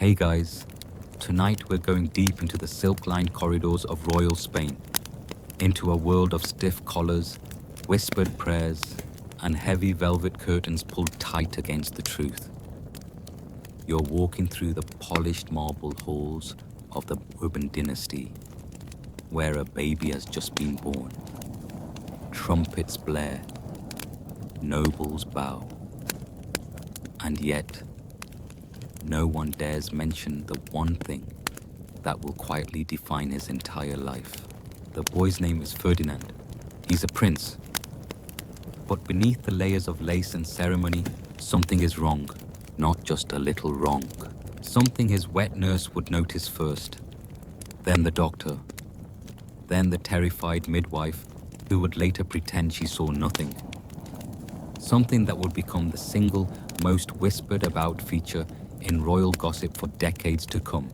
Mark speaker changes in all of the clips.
Speaker 1: Hey guys, tonight we're going deep into the silk-lined corridors of royal Spain, into a world of stiff collars, whispered prayers, and heavy velvet curtains pulled tight against the truth. You're walking through the polished marble halls of the Bourbon dynasty, where a baby has just been born. Trumpets blare, nobles bow, and yet no one dares mention the one thing that will quietly define his entire life. The boy's name is Ferdinand. He's a prince. But beneath the layers of lace and ceremony, something is wrong. Not just a little wrong. Something his wet nurse would notice first. Then the doctor. Then the terrified midwife who would later pretend she saw nothing. Something that would become the single most whispered about feature in royal gossip for decades to come,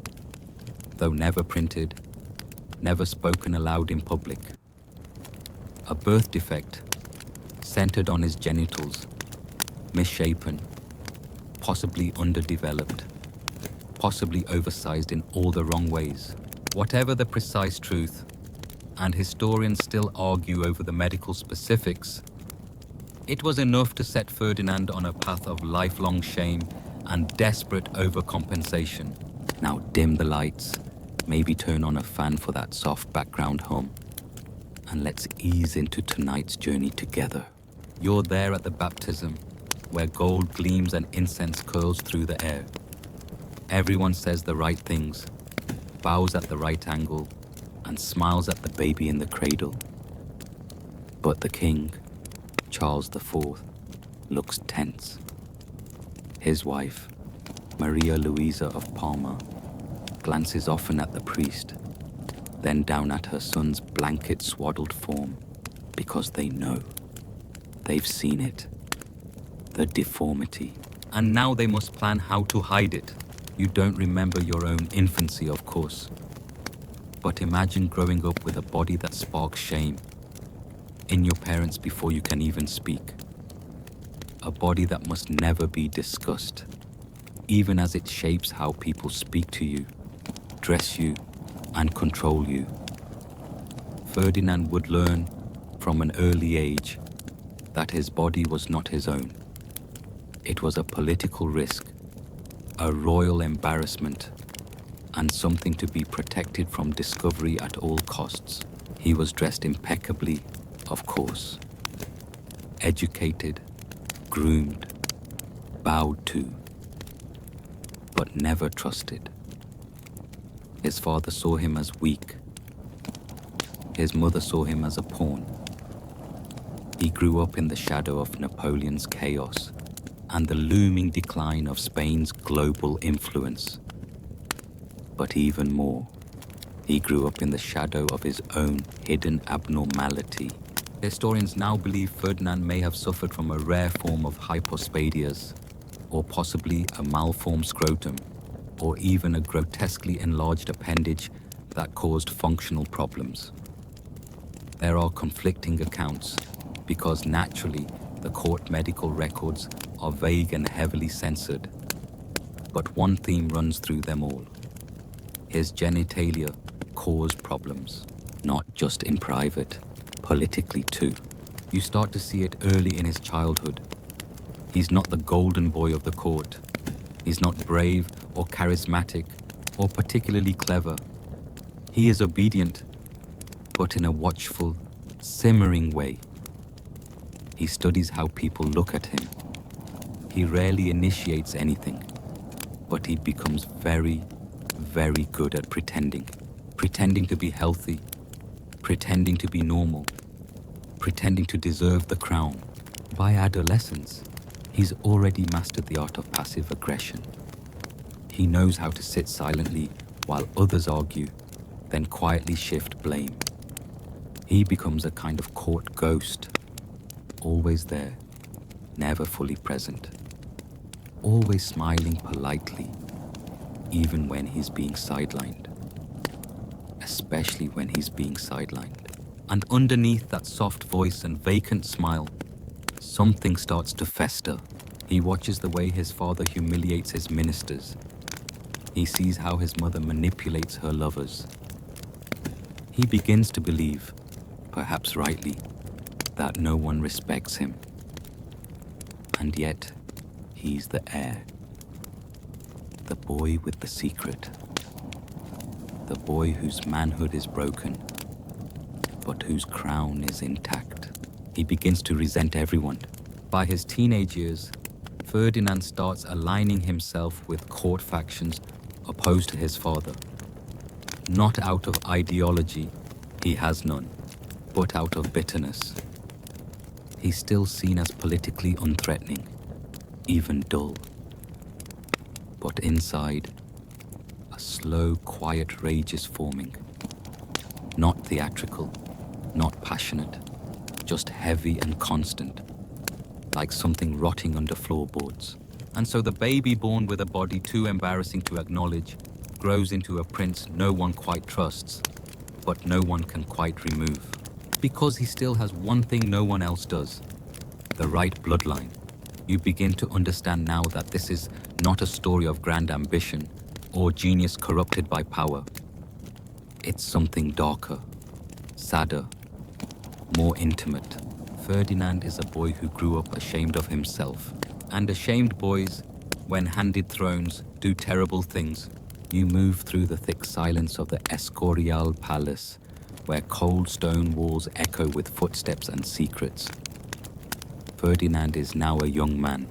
Speaker 1: though never printed, never spoken aloud in public. A birth defect, centered on his genitals, misshapen, possibly underdeveloped, possibly oversized in all the wrong ways. Whatever the precise truth, and historians still argue over the medical specifics, it was enough to set Ferdinand on a path of lifelong shame and desperate overcompensation. Now dim the lights, maybe turn on a fan for that soft background hum, and let's ease into tonight's journey together. You're there at the baptism, where gold gleams and incense curls through the air. Everyone says the right things, bows at the right angle, and smiles at the baby in the cradle. But the king, Charles IV, looks tense. His wife, Maria Luisa of Parma, glances often at the priest, then down at her son's blanket-swaddled form, because they know. They've seen it. The deformity. And now they must plan how to hide it. You don't remember your own infancy, of course. But imagine growing up with a body that sparks shame in your parents before you can even speak. A body that must never be discussed, even as it shapes how people speak to you, dress you, and control you. Ferdinand would learn from an early age that his body was not his own. It was a political risk, a royal embarrassment, and something to be protected from discovery at all costs. He was dressed impeccably, of course, educated, groomed, bowed to, but never trusted. His father saw him as weak. His mother saw him as a pawn. He grew up in the shadow of Napoleon's chaos and the looming decline of Spain's global influence. But even more, he grew up in the shadow of his own hidden abnormality. Historians now believe Ferdinand may have suffered from a rare form of hypospadias, or possibly a malformed scrotum, or even a grotesquely enlarged appendage that caused functional problems. There are conflicting accounts, because naturally the court medical records are vague and heavily censored. But one theme runs through them all. His genitalia caused problems, not just in private, politically too. You start to see it early in his childhood. He's not the golden boy of the court. He's not brave or charismatic or particularly clever. He is obedient, but in a watchful, simmering way. He studies how people look at him. He rarely initiates anything, but he becomes very, very good at pretending. Pretending to be healthy, pretending to be normal, pretending to deserve the crown. By adolescence, he's already mastered the art of passive aggression. He knows how to sit silently while others argue, then quietly shift blame. He becomes a kind of court ghost, always there, never fully present, always smiling politely, even when he's being sidelined. Especially when he's being sidelined. And underneath that soft voice and vacant smile, something starts to fester. He watches the way his father humiliates his ministers. He sees how his mother manipulates her lovers. He begins to believe, perhaps rightly, that no one respects him. And yet, he's the heir. The boy with the secret. The boy whose manhood is broken, but whose crown is intact. He begins to resent everyone. By his teenage years, Ferdinand starts aligning himself with court factions opposed to his father. Not out of ideology, he has none, but out of bitterness. He's still seen as politically unthreatening, even dull. But inside, a slow, quiet rage is forming. Not theatrical, not passionate, just heavy and constant, like something rotting under floorboards. And so the baby born with a body too embarrassing to acknowledge grows into a prince no one quite trusts, but no one can quite remove. Because he still has one thing no one else does, the right bloodline. You begin to understand now that this is not a story of grand ambition or genius corrupted by power. It's something darker, sadder, more intimate. Ferdinand is a boy who grew up ashamed of himself. And ashamed boys, when handed thrones, do terrible things. You move through the thick silence of the Escorial Palace, where cold stone walls echo with footsteps and secrets. Ferdinand is now a young man,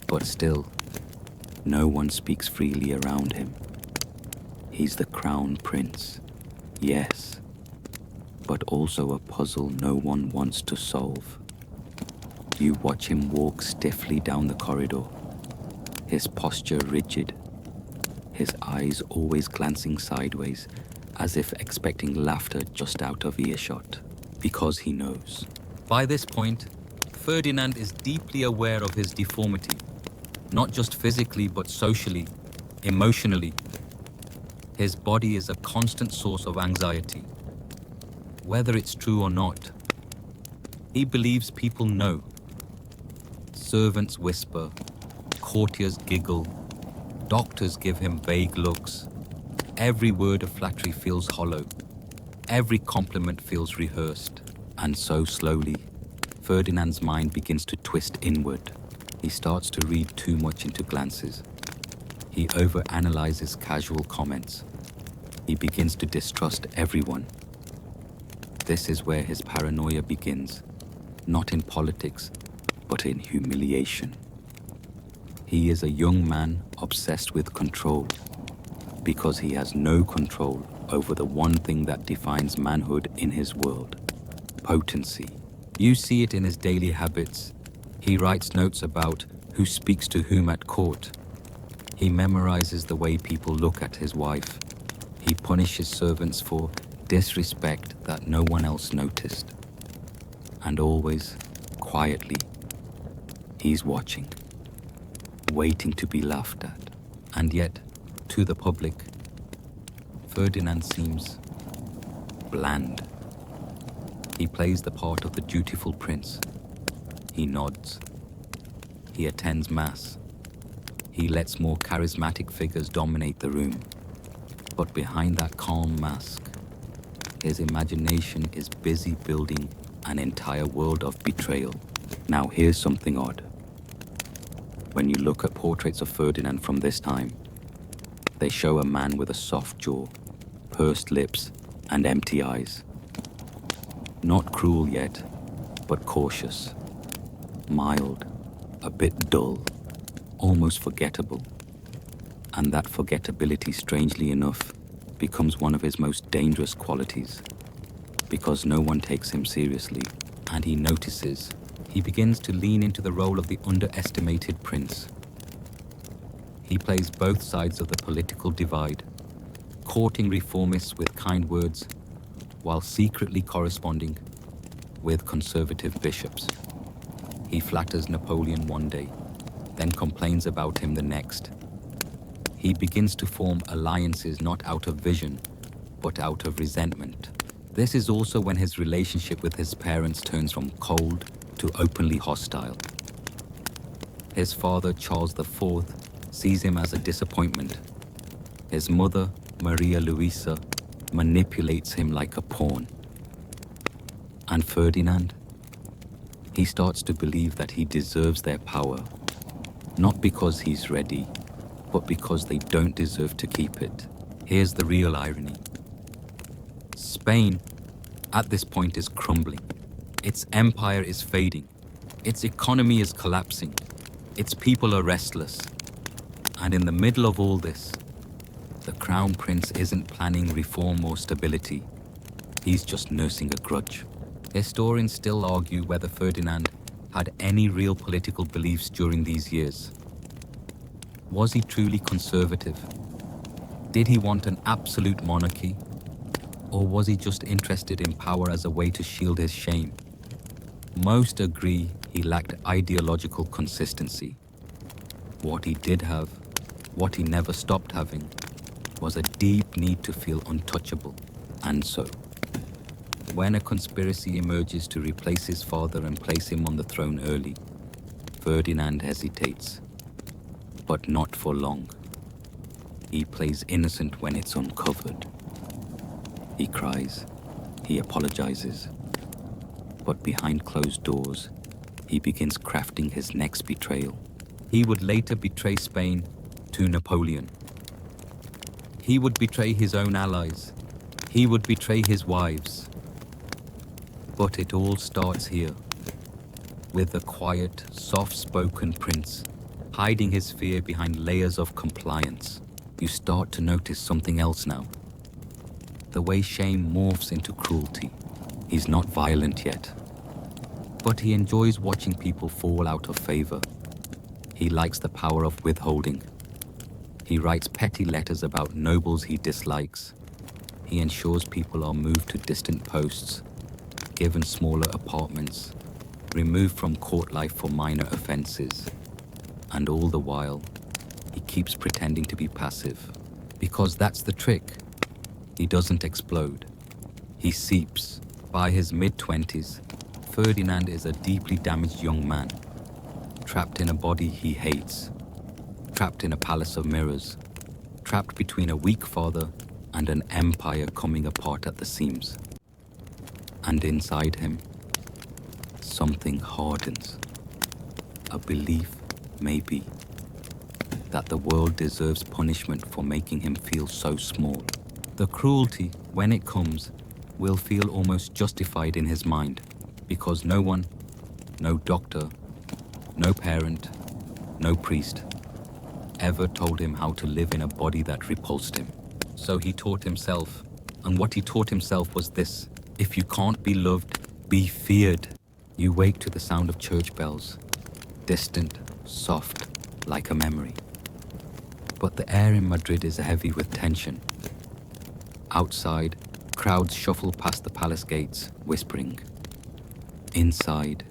Speaker 1: but still, no one speaks freely around him. He's the crown prince, yes, but also a puzzle no one wants to solve. You watch him walk stiffly down the corridor, his posture rigid, his eyes always glancing sideways, as if expecting laughter just out of earshot, because he knows. By this point, Ferdinand is deeply aware of his deformity, not just physically but socially, emotionally. His body is a constant source of anxiety. Whether it's true or not, he believes people know. Servants whisper, courtiers giggle, doctors give him vague looks. Every word of flattery feels hollow. Every compliment feels rehearsed. And so slowly, Ferdinand's mind begins to twist inward. He starts to read too much into glances. He overanalyzes casual comments. He begins to distrust everyone. This is where his paranoia begins, not in politics, but in humiliation. He is a young man obsessed with control, because he has no control over the one thing that defines manhood in his world: potency. You see it in his daily habits. He writes notes about who speaks to whom at court. He memorizes the way people look at his wife. He punishes servants for disrespect that no one else noticed. And always, quietly, he's watching, waiting to be laughed at. And yet, to the public, Ferdinand seems bland. He plays the part of the dutiful prince. He nods. He attends mass. He lets more charismatic figures dominate the room. But behind that calm mask, his imagination is busy building an entire world of betrayal. Now here's something odd. When you look at portraits of Ferdinand from this time, they show a man with a soft jaw, pursed lips, and empty eyes. Not cruel yet, but cautious, mild, a bit dull, almost forgettable. And that forgettability, strangely enough, becomes one of his most dangerous qualities, because no one takes him seriously, and he notices. He begins to lean into the role of the underestimated prince. He plays both sides of the political divide, courting reformists with kind words, while secretly corresponding with conservative bishops. He flatters Napoleon one day, then complains about him the next. He begins to form alliances not out of vision, but out of resentment. This is also when his relationship with his parents turns from cold to openly hostile. His father, Charles IV, sees him as a disappointment, His mother, Maria Luisa, manipulates him like a pawn. And Ferdinand? He starts to believe that he deserves their power, not because he's ready, but because they don't deserve to keep it. Here's the real irony. Spain, at this point, is crumbling. Its empire is fading. Its economy is collapsing. Its people are restless. And in the middle of all this, the Crown Prince isn't planning reform or stability. He's just nursing a grudge. Historians still argue whether Ferdinand had any real political beliefs during these years. Was he truly conservative? Did he want an absolute monarchy? Or was he just interested in power as a way to shield his shame? Most agree he lacked ideological consistency. What he did have, what he never stopped having, was a deep need to feel untouchable. And so, when a conspiracy emerges to replace his father and place him on the throne early, Ferdinand hesitates. But not for long. He plays innocent when it's uncovered. He cries, he apologizes. But behind closed doors, he begins crafting his next betrayal. He would later betray Spain to Napoleon. He would betray his own allies. He would betray his wives. But it all starts here, with the quiet, soft-spoken prince, hiding his fear behind layers of compliance. You start to notice something else now. The way shame morphs into cruelty. He's not violent yet, but he enjoys watching people fall out of favor. He likes the power of withholding. He writes petty letters about nobles he dislikes. He ensures people are moved to distant posts, given smaller apartments, removed from court life for minor offenses. And all the while, he keeps pretending to be passive. Because that's the trick. He doesn't explode. He seeps. By his mid-20s, Ferdinand is a deeply damaged young man, trapped in a body he hates, trapped in a palace of mirrors, trapped between a weak father and an empire coming apart at the seams. And inside him, something hardens. A belief, maybe, that the world deserves punishment for making him feel so small. The cruelty, when it comes, will feel almost justified in his mind, because no one, no doctor, no parent, no priest, ever told him how to live in a body that repulsed him. So he taught himself, and what he taught himself was this: if you can't be loved, be feared. You wake to the sound of church bells, distant, soft, like a memory. But the air in Madrid is heavy with tension. Outside, crowds shuffle past the palace gates, whispering. Inside,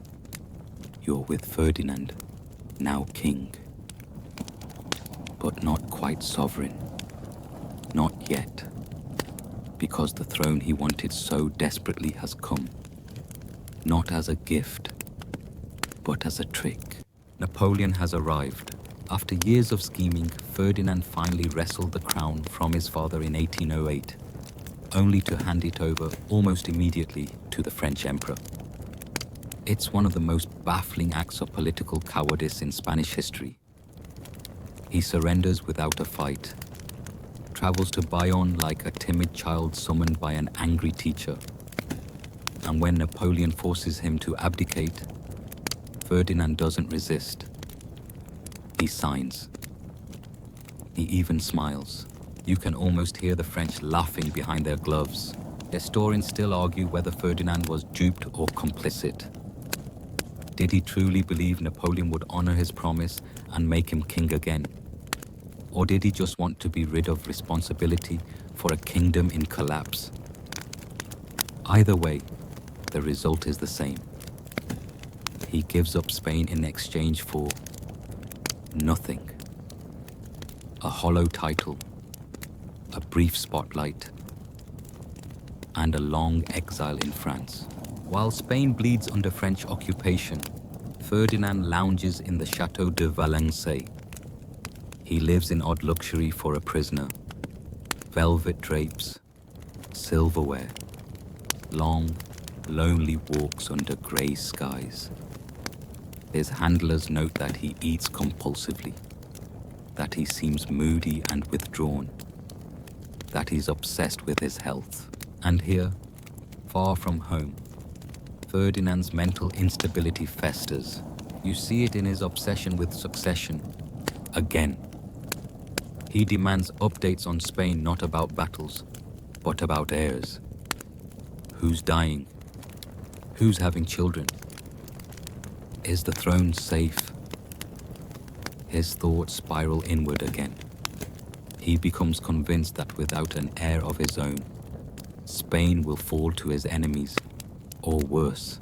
Speaker 1: you're with Ferdinand, now king. But not quite sovereign. Not yet. Because the throne he wanted so desperately has come. Not as a gift, but as a trick. Napoleon has arrived. After years of scheming, Ferdinand finally wrestled the crown from his father in 1808, only to hand it over almost immediately to the French emperor. It's one of the most baffling acts of political cowardice in Spanish history. He surrenders without a fight, travels to Bayonne like a timid child summoned by an angry teacher. And when Napoleon forces him to abdicate, Ferdinand doesn't resist. He signs. He even smiles. You can almost hear the French laughing behind their gloves. Historians still argue whether Ferdinand was duped or complicit. Did he truly believe Napoleon would honor his promise and make him king again? Or did he just want to be rid of responsibility for a kingdom in collapse? Either way, the result is the same. He gives up Spain in exchange for nothing. A hollow title, a brief spotlight, and a long exile in France. While Spain bleeds under French occupation, Ferdinand lounges in the Chateau de Valencey. He lives in odd luxury for a prisoner. velvet drapes, silverware, long, lonely walks under grey skies. His handlers note that he eats compulsively, that he seems moody and withdrawn, that he's obsessed with his health. And here, far from home, Ferdinand's mental instability festers. You see it in his obsession with succession. Again, he demands updates on Spain, not about battles, but about heirs. Who's dying? Who's having children? Is the throne safe? His thoughts spiral inward again. He becomes convinced that without an heir of his own, Spain will fall to his enemies, or worse,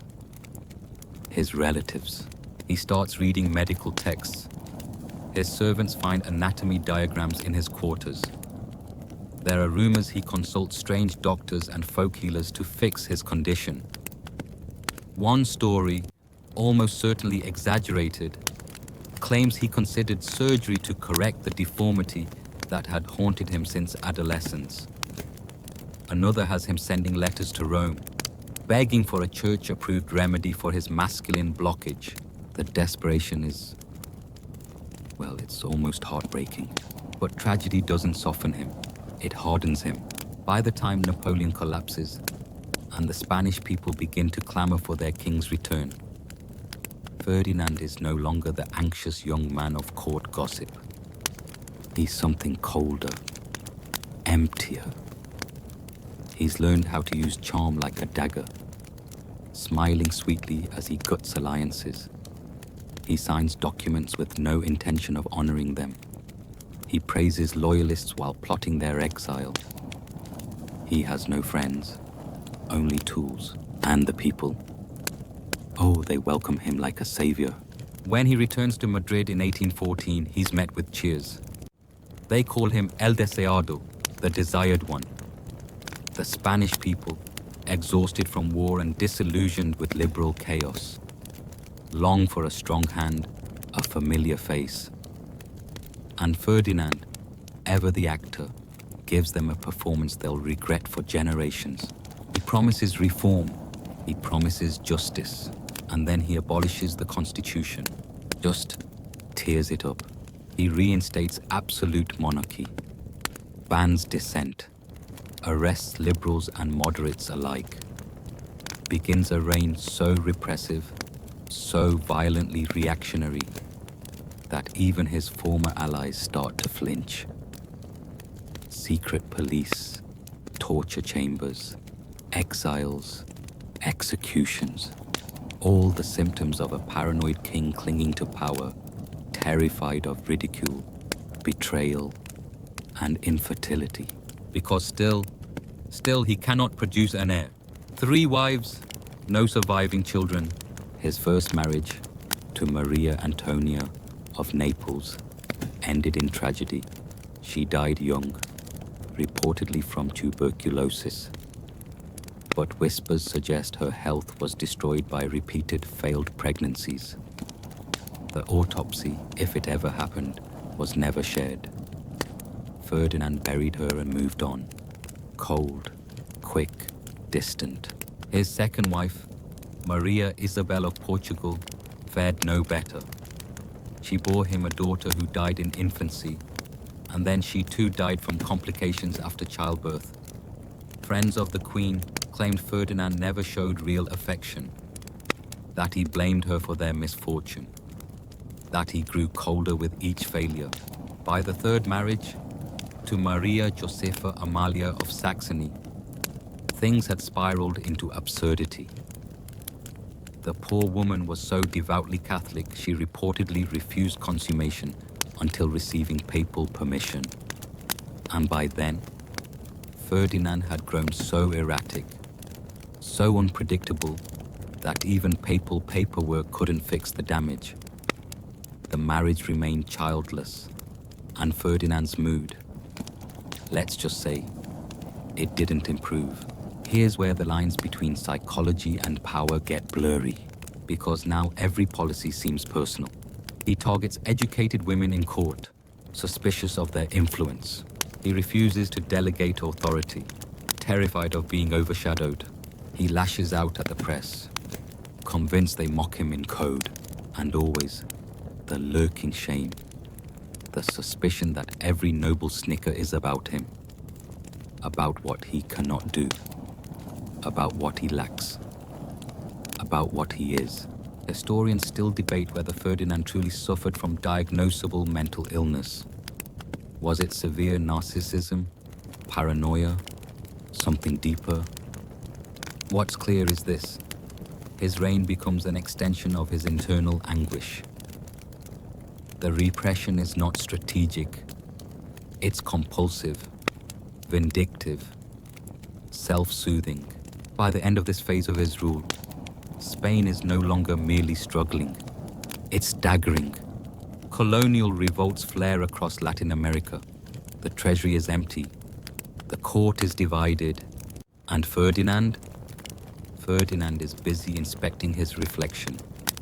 Speaker 1: his relatives. He starts reading medical texts. His servants find anatomy diagrams in his quarters. There are rumors he consults strange doctors and folk healers to fix his condition. One story, almost certainly exaggerated, claims he considered surgery to correct the deformity that had haunted him since adolescence. Another has him sending letters to Rome, begging for a church-approved remedy for his masculine blockage. The desperation is, well, it's almost heartbreaking. But tragedy doesn't soften him, it hardens him. By the time Napoleon collapses and the Spanish people begin to clamor for their king's return, Ferdinand is no longer the anxious young man of court gossip. He's something colder, emptier. He's learned how to use charm like a dagger, smiling sweetly as he guts alliances. He signs documents with no intention of honoring them. He praises loyalists while plotting their exile. He has no friends, only tools, and the people. Oh, they welcome him like a savior. When he returns to Madrid in 1814, he's met with cheers. They call him El Deseado, the desired one. The Spanish people, exhausted from war and disillusioned with liberal chaos, long for a strong hand, a familiar face. And Ferdinand, ever the actor, gives them a performance they'll regret for generations. He promises reform, he promises justice, and then he abolishes the Constitution, just tears it up. He reinstates absolute monarchy, bans dissent, arrests liberals and moderates alike, begins a reign so repressive, so violently reactionary, that even his former allies start to flinch. Secret police, torture chambers, exiles, executions, all the symptoms of a paranoid king clinging to power, terrified of ridicule, betrayal, and infertility. Because still he cannot produce an heir. 3 wives, no surviving children. His first marriage, to Maria Antonia of Naples, ended in tragedy. She died young, reportedly from tuberculosis. But whispers suggest her health was destroyed by repeated failed pregnancies. The autopsy, if it ever happened, was never shared. Ferdinand buried her and moved on. Cold, quick, distant. His second wife, Maria Isabel of Portugal, fared no better. She bore him a daughter who died in infancy, and then she too died from complications after childbirth. Friends of the Queen claimed Ferdinand never showed real affection, that he blamed her for their misfortune, that he grew colder with each failure. By the third marriage, to Maria Josepha Amalia of Saxony, things had spiraled into absurdity. The poor woman was so devoutly Catholic she reportedly refused consummation until receiving papal permission. And by then, Ferdinand had grown so erratic, so unpredictable, that even papal paperwork couldn't fix the damage. The marriage remained childless, and Ferdinand's mood, let's just say, it didn't improve. Here's where the lines between psychology and power get blurry, because now every policy seems personal. He targets educated women in court, suspicious of their influence. He refuses to delegate authority, terrified of being overshadowed. He lashes out at the press, convinced they mock him in code, and always the lurking shame, the suspicion that every noble snicker is about him, about what he cannot do, about what he lacks, about what he is. Historians still debate whether Ferdinand truly suffered from diagnosable mental illness. Was it severe narcissism, paranoia, something deeper? What's clear is this: his reign becomes an extension of his internal anguish. The repression is not strategic, it's compulsive, vindictive, self-soothing. By the end of this phase of his rule, Spain is no longer merely struggling, it's staggering. Colonial revolts flare across Latin America. The treasury is empty, the court is divided, and Ferdinand is busy inspecting his reflection.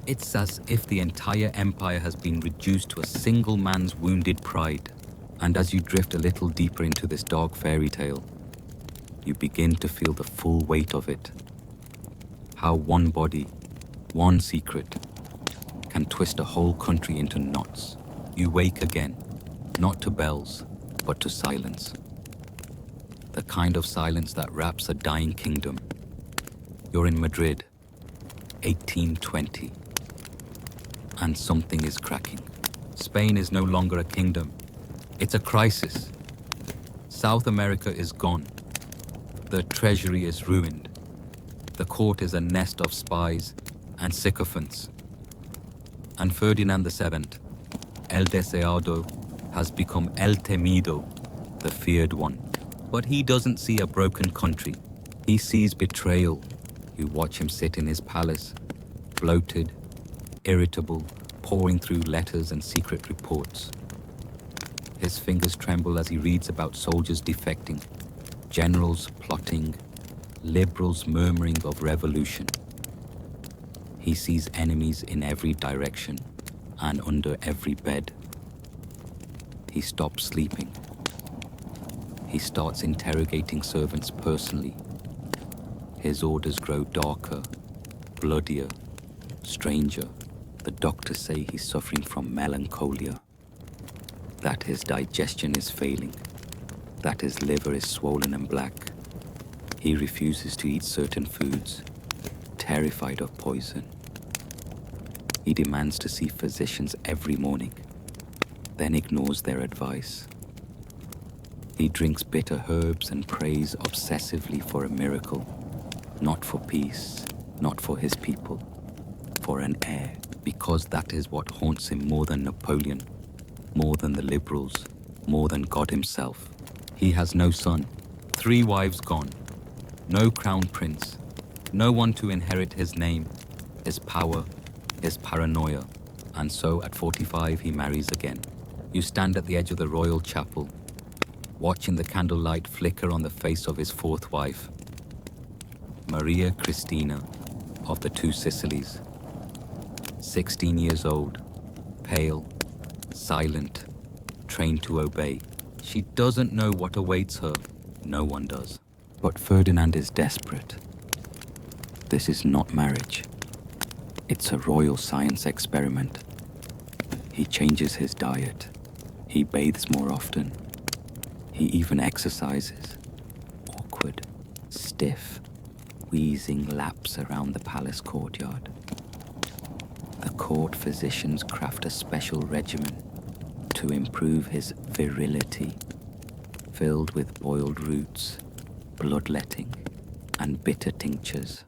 Speaker 1: It's as if the entire empire has been reduced to a single man's wounded pride. And as you drift a little deeper into this dark fairy tale, you begin to feel the full weight of it. How one body, one secret, can twist a whole country into knots. You wake again, not to bells, but to silence. The kind of silence that wraps a dying kingdom. You're in Madrid, 1820, and something is cracking. Spain is no longer a kingdom, it's a crisis. South America is gone. The treasury is ruined. The court is a nest of spies and sycophants. And Ferdinand VII, El Deseado, has become El Temido, the feared one. But he doesn't see a broken country. He sees betrayal. You watch him sit in his palace, bloated, irritable, pouring through letters and secret reports. His fingers tremble as he reads about soldiers defecting, generals plotting, liberals murmuring of revolution. He sees enemies in every direction and under every bed. He stops sleeping. He starts interrogating servants personally. His orders grow darker, bloodier, stranger. The doctors say he's suffering from melancholia, that his digestion is failing, that his liver is swollen and black. He refuses to eat certain foods, terrified of poison. He demands to see physicians every morning, then ignores their advice. He drinks bitter herbs and prays obsessively for a miracle, not for peace, not for his people, for an heir, because that is what haunts him more than Napoleon, more than the liberals, more than God himself. He has no son, 3 wives gone, no crown prince, no one to inherit his name, his power, his paranoia. And so at 45 he marries again. You stand at the edge of the royal chapel, watching the candlelight flicker on the face of his 4th wife, Maria Cristina of the 2 Sicilies. 16 years old, pale, silent, trained to obey. She doesn't know what awaits her. No one does. But Ferdinand is desperate. This is not marriage. It's a royal science experiment. He changes his diet. He bathes more often. He even exercises. Awkward, stiff, wheezing laps around the palace courtyard. The court physicians craft a special regimen to improve his virility, filled with boiled roots, bloodletting, and bitter tinctures.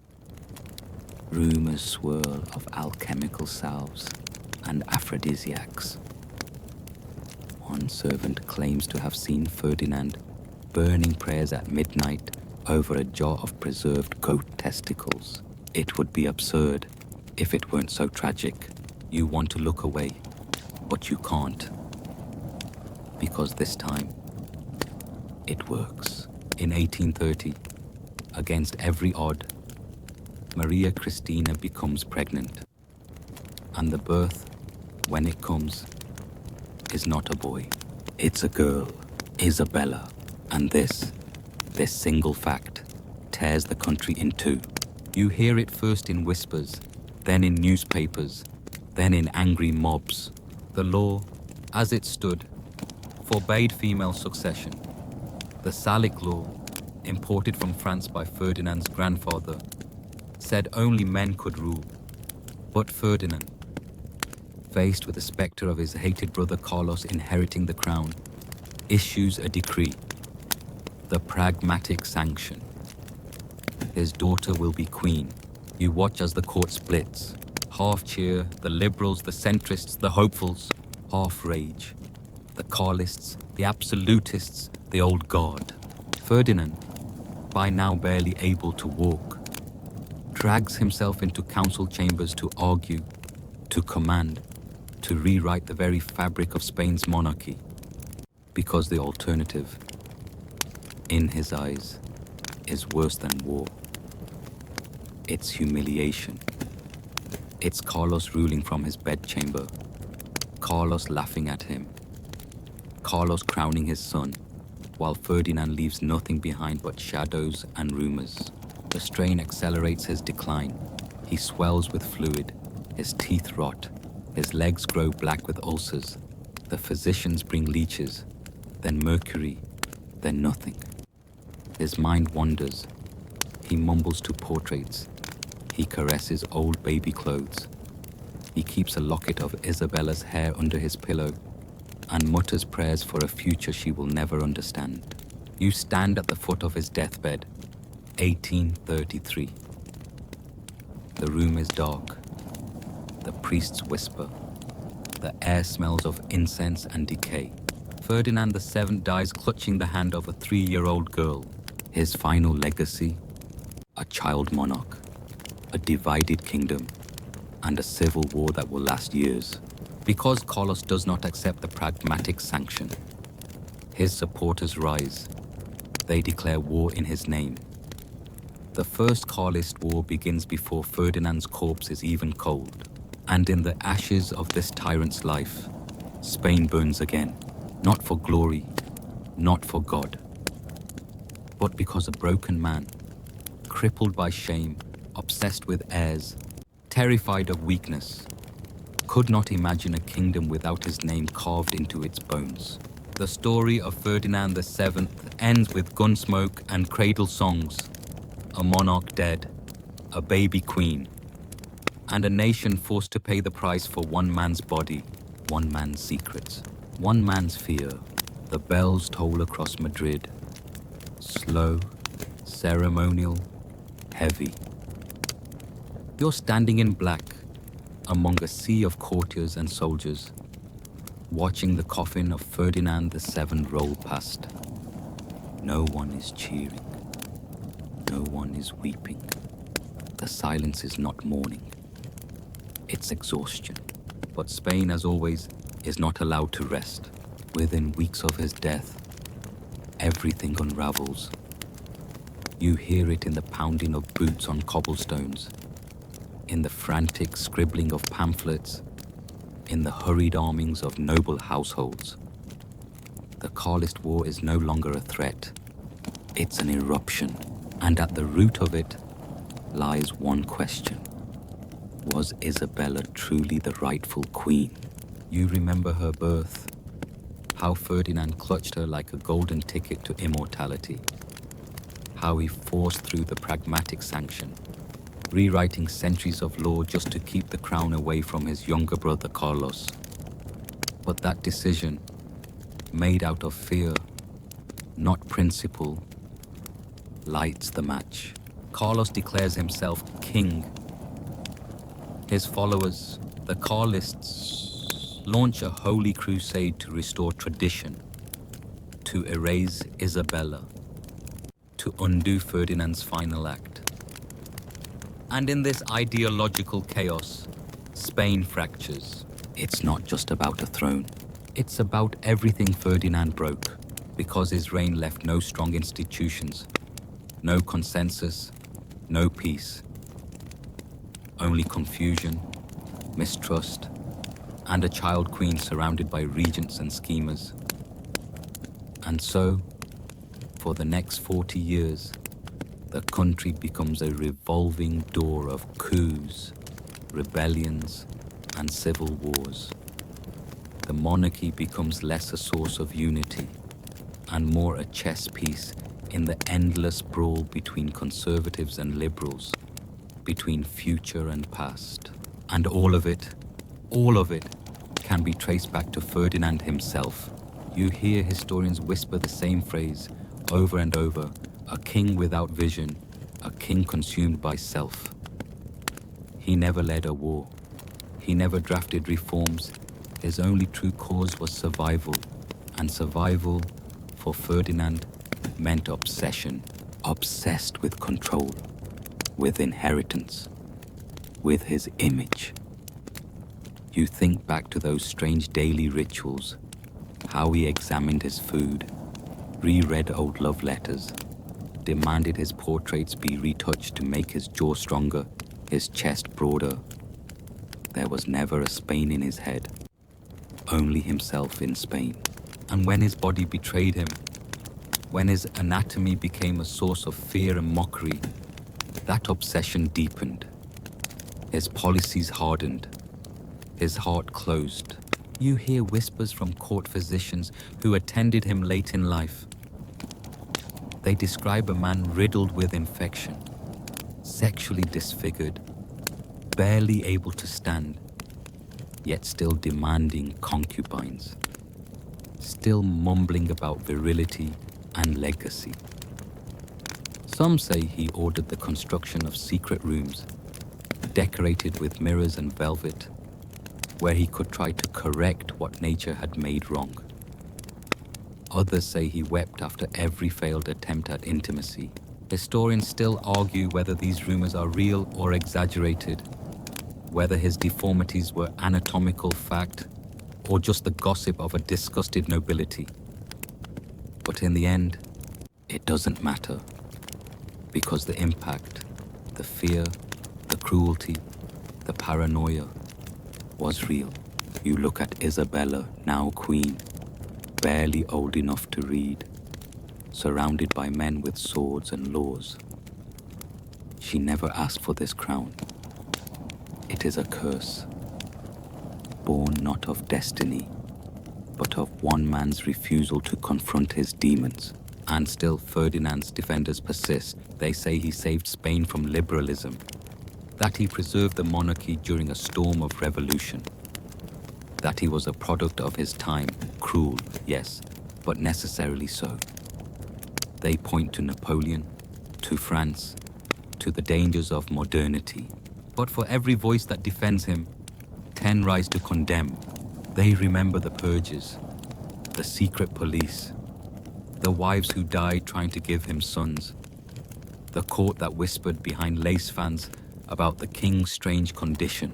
Speaker 1: Rumors swirl of alchemical salves and aphrodisiacs. One servant claims to have seen Ferdinand burning prayers at midnight over a jar of preserved goat testicles. It would be absurd if it weren't so tragic. You want to look away, but you can't. Because this time, it works. In 1830, against every odd, Maria Cristina becomes pregnant. And the birth, when it comes, is not a boy. It's a girl. Isabella. And this single fact, tears the country in two. You hear it first in whispers, then in newspapers, then in angry mobs. The law, as it stood, forbade female succession. The Salic law, imported from France by Ferdinand's grandfather, said only men could rule. But Ferdinand, faced with the spectre of his hated brother Carlos inheriting the crown, issues a decree, the pragmatic sanction. His daughter will be queen. You watch as the court splits. Half cheer, the liberals, the centrists, the hopefuls. Half rage, the Carlists, the absolutists, the old guard. Ferdinand, by now barely able to walk, drags himself into council chambers to argue, to command, to rewrite the very fabric of Spain's monarchy. Because the alternative, in his eyes, is worse than war. It's humiliation. It's Carlos ruling from his bedchamber. Carlos laughing at him. Carlos crowning his son, while Ferdinand leaves nothing behind but shadows and rumors. The strain accelerates his decline. He swells with fluid. His teeth rot. His legs grow black with ulcers. The physicians bring leeches, then mercury, then nothing. His mind wanders. He mumbles to portraits. He caresses old baby clothes. He keeps a locket of Isabella's hair under his pillow and mutters prayers for a future she will never understand. You stand at the foot of his deathbed, 1833. The room is dark. The priests whisper. The air smells of incense and decay. Ferdinand VII dies clutching the hand of a 3-year-old girl. His final legacy, a child monarch, a divided kingdom, and a civil war that will last years. Because Carlos does not accept the pragmatic sanction, his supporters rise. They declare war in his name. The First Carlist War begins before Ferdinand's corpse is even cold. And in the ashes of this tyrant's life, Spain burns again. Not for glory, not for God, but because a broken man, crippled by shame, obsessed with heirs, terrified of weakness, could not imagine a kingdom without his name carved into its bones. The story of Ferdinand VII ends with gunsmoke and cradle songs, a monarch dead, a baby queen, and a nation forced to pay the price for one man's body, one man's secrets, one man's fear. The bells toll across Madrid, slow, ceremonial, heavy. You're standing in black among a sea of courtiers and soldiers, watching the coffin of Ferdinand VII roll past. No one is cheering. No one is weeping. The silence is not mourning. It's exhaustion. But Spain, as always, is not allowed to rest. Within weeks of his death, everything unravels. You hear it in the pounding of boots on cobblestones, in the frantic scribbling of pamphlets, in the hurried armings of noble households. The Carlist War is no longer a threat. It's an eruption, and at the root of it lies one question. Was Isabella truly the rightful queen? You remember her birth, how Ferdinand clutched her like a golden ticket to immortality, how he forced through the pragmatic sanction, rewriting centuries of law just to keep the crown away from his younger brother Carlos. But that decision, made out of fear, not principle, lights the match. Carlos declares himself king. His followers, the Carlists, launch a holy crusade to restore tradition, to erase Isabella, to undo Ferdinand's final act. And in this ideological chaos, Spain fractures. It's not just about a throne. It's about everything Ferdinand broke, because his reign left no strong institutions, no consensus, no peace. Only confusion, mistrust, and a child queen surrounded by regents and schemers. And so, for the next 40 years, the country becomes a revolving door of coups, rebellions, and civil wars. The monarchy becomes less a source of unity and more a chess piece in the endless brawl between conservatives and liberals, between future and past. And all of it, can be traced back to Ferdinand himself. You hear historians whisper the same phrase over and over: a king without vision, a king consumed by self. He never led a war. He never drafted reforms. His only true cause was survival. And survival, for Ferdinand, meant obsession. Obsessed with control, with inheritance, with his image. You think back to those strange daily rituals, how he examined his food, reread old love letters, demanded his portraits be retouched to make his jaw stronger, his chest broader. There was never a Spain in his head, only himself in Spain. And when his body betrayed him, when his anatomy became a source of fear and mockery, that obsession deepened. His policies hardened, his heart closed. You hear whispers from court physicians who attended him late in life. They describe a man riddled with infection, sexually disfigured, barely able to stand, yet still demanding concubines, still mumbling about virility and legacy. Some say he ordered the construction of secret rooms, decorated with mirrors and velvet, where he could try to correct what nature had made wrong. Others say he wept after every failed attempt at intimacy. Historians still argue whether these rumors are real or exaggerated, whether his deformities were anatomical fact or just the gossip of a disgusted nobility. But in the end, it doesn't matter, because the impact, the fear, the cruelty, the paranoia was real. You look at Isabella, now queen, barely old enough to read, surrounded by men with swords and laws. She never asked for this crown. It is a curse, born not of destiny, but of one man's refusal to confront his demons. And still Ferdinand's defenders persist. They say he saved Spain from liberalism, that he preserved the monarchy during a storm of revolution, that he was a product of his time, cruel, yes, but necessarily so. They point to Napoleon, to France, to the dangers of modernity. But for every voice that defends him, 10 rise to condemn. They remember the purges, the secret police, the wives who died trying to give him sons, the court that whispered behind lace fans about the king's strange condition.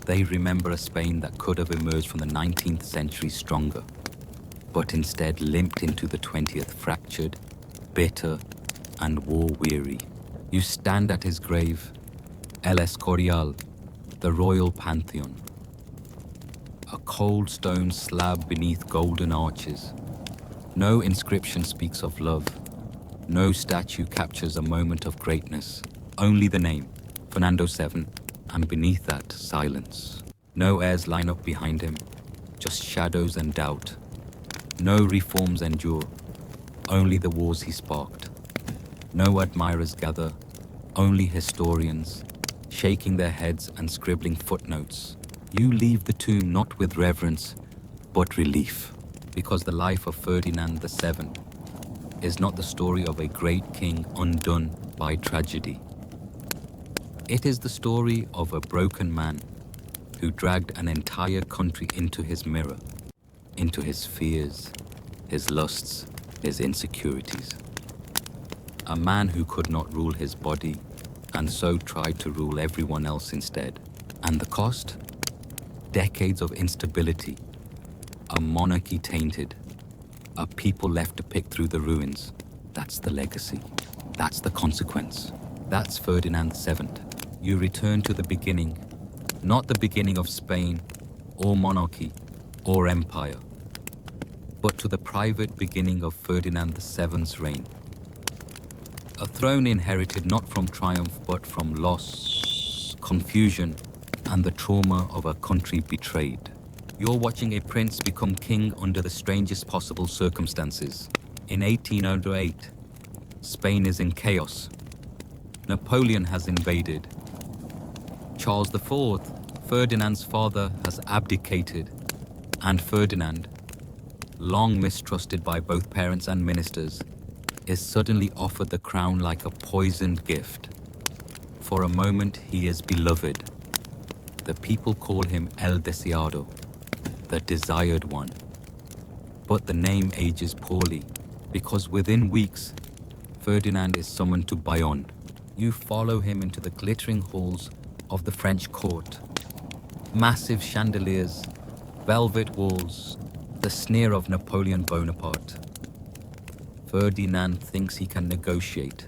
Speaker 1: They remember a Spain that could have emerged from the 19th century stronger, but instead limped into the 20th fractured, bitter, and war-weary. You stand at his grave, El Escorial, the royal pantheon, a cold stone slab beneath golden arches. No inscription speaks of love. No statue captures a moment of greatness. Only the name, Fernando VII, and beneath that, silence. No heirs line up behind him, just shadows and doubt. No reforms endure, only the wars he sparked. No admirers gather, only historians, shaking their heads and scribbling footnotes. You leave the tomb not with reverence, but relief, because the life of Ferdinand VII is not the story of a great king undone by tragedy. It is the story of a broken man who dragged an entire country into his mirror, into his fears, his lusts, his insecurities. A man who could not rule his body and so tried to rule everyone else instead. And the cost? Decades of instability, a monarchy tainted, a people left to pick through the ruins. That's the legacy. That's the consequence. That's Ferdinand VII. You return to the beginning, not the beginning of Spain, or monarchy, or empire, but to the private beginning of Ferdinand VII's reign. A throne inherited not from triumph but from loss, confusion, and the trauma of a country betrayed. You're watching a prince become king under the strangest possible circumstances. In 1808, Spain is in chaos. Napoleon has invaded. Charles IV, Ferdinand's father, has abdicated. And Ferdinand, long mistrusted by both parents and ministers, is suddenly offered the crown like a poisoned gift. For a moment, he is beloved. The people call him El Deseado, the desired one. But the name ages poorly, because within weeks, Ferdinand is summoned to Bayonne. You follow him into the glittering halls of the French court. Massive chandeliers, velvet walls, the sneer of Napoleon Bonaparte. Ferdinand thinks he can negotiate,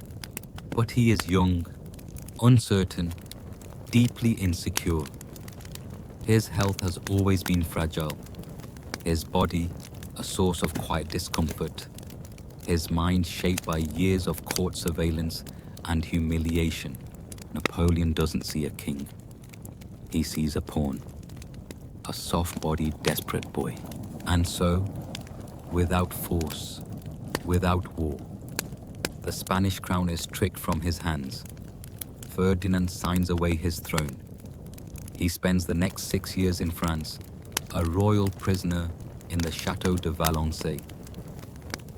Speaker 1: but he is young, uncertain, deeply insecure. His health has always been fragile, his body a source of quiet discomfort, his mind shaped by years of court surveillance and humiliation. Napoleon doesn't see a king. He sees a pawn, a soft-bodied, desperate boy. And so, without force, without war, the Spanish crown is tricked from his hands. Ferdinand signs away his throne. He spends the next 6 years in France, a royal prisoner in the Château de Valençay,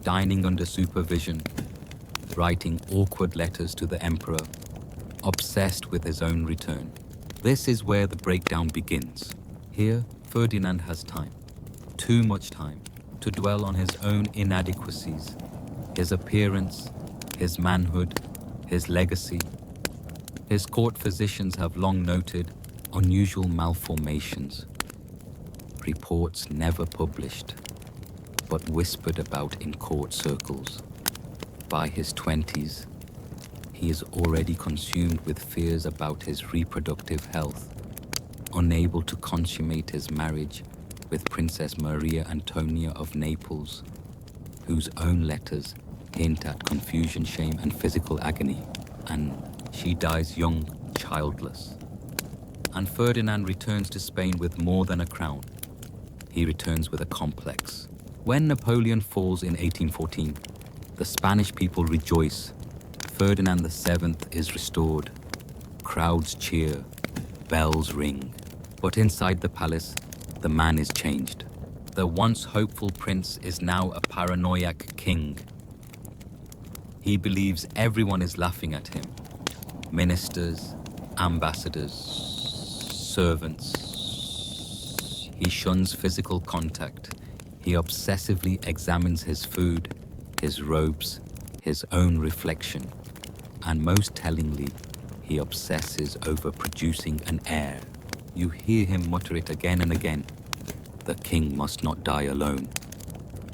Speaker 1: dining under supervision, writing awkward letters to the emperor, obsessed with his own return. This is where the breakdown begins. Here, Ferdinand has time, too much time, to dwell on his own inadequacies, his appearance, his manhood, his legacy. His court physicians have long noted unusual malformations, reports never published, but whispered about in court circles. By his 20s, he is already consumed with fears about his reproductive health, unable to consummate his marriage with Princess Maria Antonia of Naples, whose own letters hint at confusion, shame, and physical agony, and she dies young, childless. And Ferdinand returns to Spain with more than a crown. He returns with a complex. When Napoleon falls in 1814, the Spanish people rejoice. Ferdinand VII is restored. Crowds cheer, bells ring. But inside the palace, the man is changed. The once hopeful prince is now a paranoiac king. He believes everyone is laughing at him. Ministers, ambassadors, servants. He shuns physical contact. He obsessively examines his food, his robes, his own reflection. And most tellingly, he obsesses over producing an heir. You hear him mutter it again and again. The king must not die alone.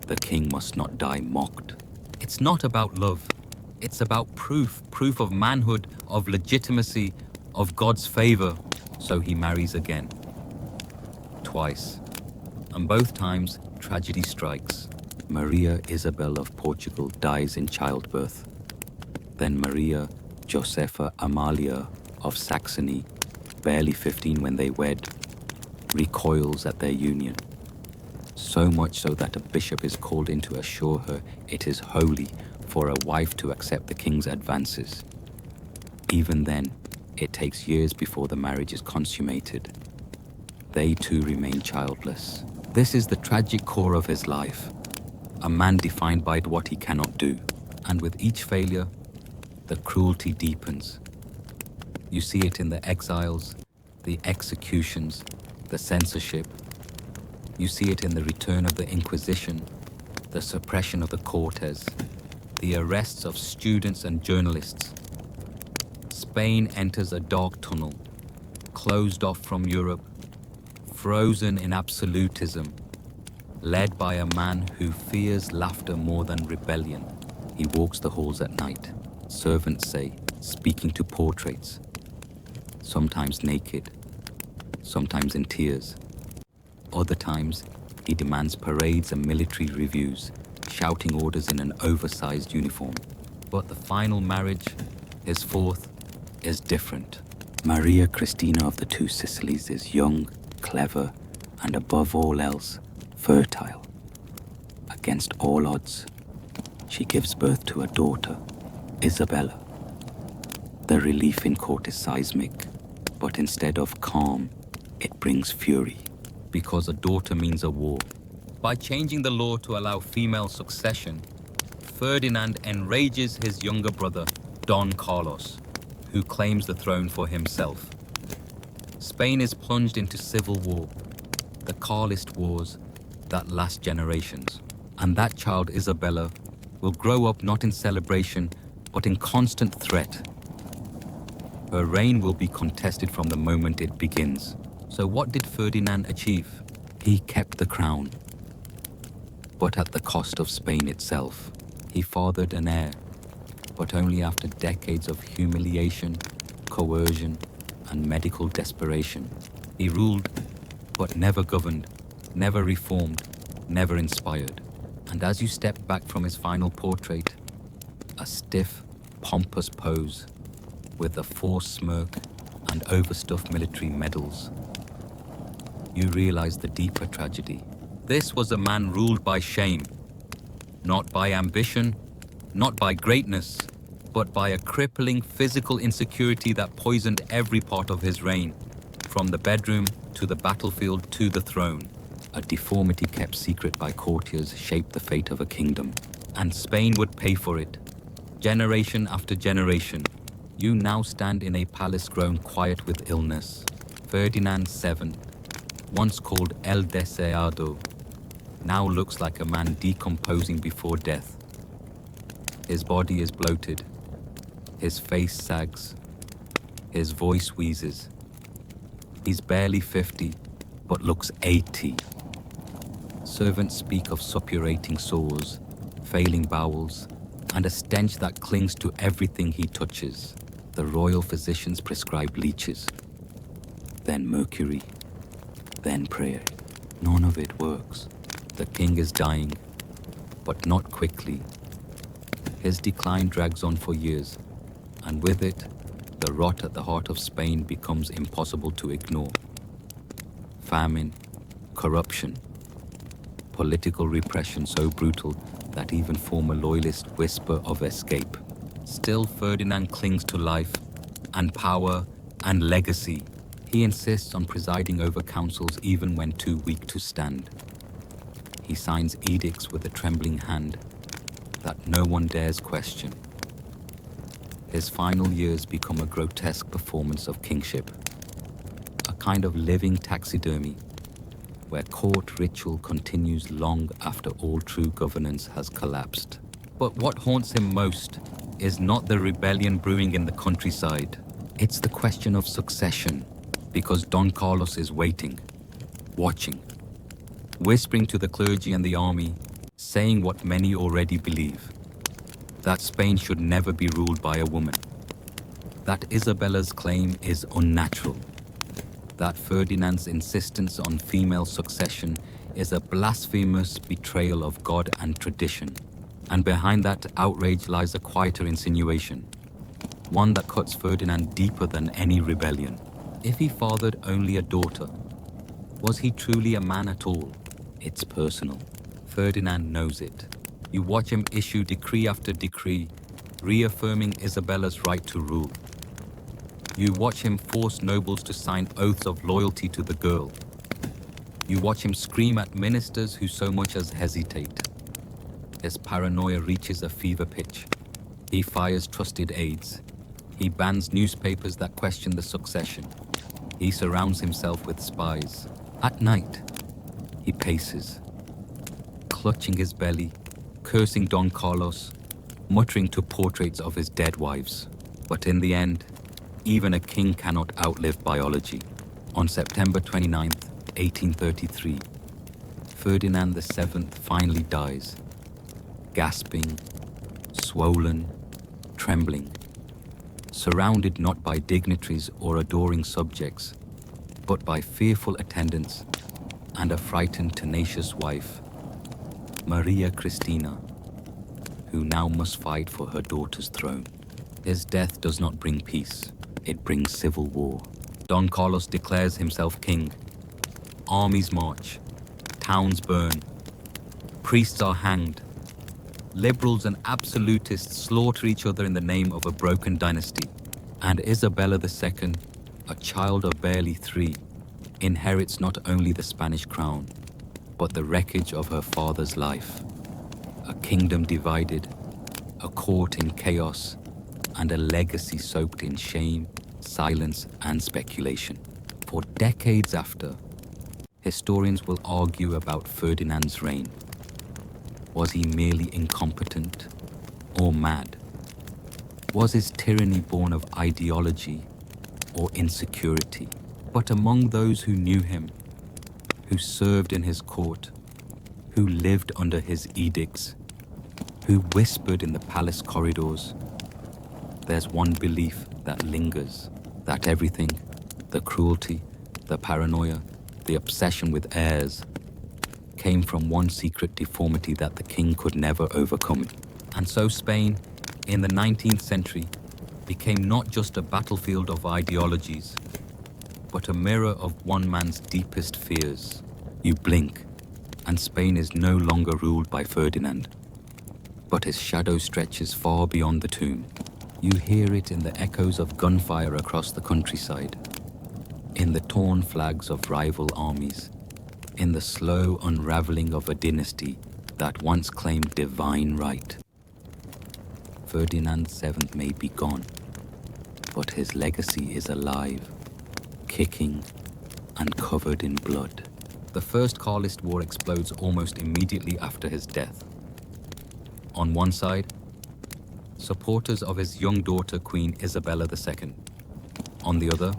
Speaker 1: The king must not die mocked. It's not about love. It's about proof of manhood, of legitimacy, of God's favor. So he marries again. Twice. And both times, tragedy strikes. Maria Isabel of Portugal dies in childbirth. Then Maria Josepha Amalia of Saxony, barely 15 when they wed, recoils at their union. So much so that a bishop is called in to assure her it is holy for a wife to accept the king's advances. Even then, it takes years before the marriage is consummated. They too remain childless. This is the tragic core of his life. A man defined by what he cannot do. And with each failure, the cruelty deepens. You see it in the exiles, the executions, the censorship. You see it in the return of the Inquisition, the suppression of the Cortes, the arrests of students and journalists. Spain enters a dark tunnel, closed off from Europe, frozen in absolutism, led by a man who fears laughter more than rebellion. He walks the halls at night, servants say, speaking to portraits, sometimes naked, sometimes in tears. Other times, He demands parades and military reviews, shouting orders in an oversized uniform. But the final marriage, his fourth, is different. Maria Christina of the Two Sicilies is young, clever, and above all else, fertile. Against all odds, she gives birth to a daughter, Isabella. The relief in court is seismic, but instead of calm, it brings fury. Because a daughter means a war. By changing the law to allow female succession, Ferdinand enrages his younger brother, Don Carlos, who claims the throne for himself. Spain is plunged into civil war, the Carlist wars that last generations. And that child, Isabella, will grow up not in celebration, but in constant threat. Her reign will be contested from the moment it begins. So what did Ferdinand achieve? He kept the crown, but at the cost of Spain itself. He fathered an heir, but only after decades of humiliation, coercion, and medical desperation. He ruled, but never governed, never reformed, never inspired. And as you step back from his final portrait, a stiff, pompous pose with a forced smirk and overstuffed military medals, you realize the deeper tragedy. This was a man ruled by shame, not by ambition, not by greatness, but by a crippling physical insecurity that poisoned every part of his reign, from the bedroom to the battlefield to the throne. A deformity kept secret by courtiers shaped the fate of a kingdom, and Spain would pay for it. Generation after generation, you now stand in a palace grown quiet with illness. Ferdinand VII, once called El Deseado, now looks like a man decomposing before death. His body is bloated, his face sags, his voice wheezes. He's barely 50, but looks 80. Servants speak of suppurating sores, failing bowels, and a stench that clings to everything he touches. The royal physicians prescribe leeches, then mercury, then prayer. None of it works. The king is dying, but not quickly. His decline drags on for years, and with it, the rot at the heart of Spain becomes impossible to ignore. Famine, corruption, political repression so brutal that even former loyalists whisper of escape. Still, Ferdinand clings to life and power and legacy. He insists on presiding over councils even when too weak to stand. He signs edicts with a trembling hand that no one dares question. His final years become a grotesque performance of kingship, a kind of living taxidermy where court ritual continues long after all true governance has collapsed. But what haunts him most is not the rebellion brewing in the countryside. It's the question of succession, because Don Carlos is waiting, watching, whispering to the clergy and the army, saying what many already believe, that Spain should never be ruled by a woman, that Isabella's claim is unnatural, that Ferdinand's insistence on female succession is a blasphemous betrayal of God and tradition. And behind that outrage lies a quieter insinuation, one that cuts Ferdinand deeper than any rebellion. If he fathered only a daughter, was he truly a man at all? It's personal. Ferdinand knows it. You watch him issue decree after decree, reaffirming Isabella's right to rule. You watch him force nobles to sign oaths of loyalty to the girl. You watch him scream at ministers who so much as hesitate. His paranoia reaches a fever pitch. He fires trusted aides. He bans newspapers that question the succession. He surrounds himself with spies. At night, he paces, clutching his belly, cursing Don Carlos, muttering to portraits of his dead wives. But in the end, even a king cannot outlive biology. On September 29th, 1833, Ferdinand VII finally dies, gasping, swollen, trembling, surrounded not by dignitaries or adoring subjects, but by fearful attendants and a frightened, tenacious wife, Maria Cristina, who now must fight for her daughter's throne. His death does not bring peace, it brings civil war. Don Carlos declares himself king. Armies march, towns burn, priests are hanged. Liberals and absolutists slaughter each other in the name of a broken dynasty. And Isabella II, a child of barely 3, inherits not only the Spanish crown, but the wreckage of her father's life. A kingdom divided, a court in chaos, and a legacy soaked in shame, silence, and speculation. For decades after, historians will argue about Ferdinand's reign. Was he merely incompetent or mad? Was his tyranny born of ideology or insecurity? But among those who knew him, who served in his court, who lived under his edicts, who whispered in the palace corridors, there's one belief that lingers, that everything, the cruelty, the paranoia, the obsession with heirs, came from one secret deformity that the king could never overcome. And so Spain, in the 19th century, became not just a battlefield of ideologies, but a mirror of one man's deepest fears. You blink, and Spain is no longer ruled by Ferdinand, but his shadow stretches far beyond the tomb. You hear it in the echoes of gunfire across the countryside, in the torn flags of rival armies, in the slow unraveling of a dynasty that once claimed divine right. Ferdinand VII may be gone, but his legacy is alive, kicking and covered in blood. The First Carlist War explodes almost immediately after his death. On one side, supporters of his young daughter, Queen Isabella II. On the other,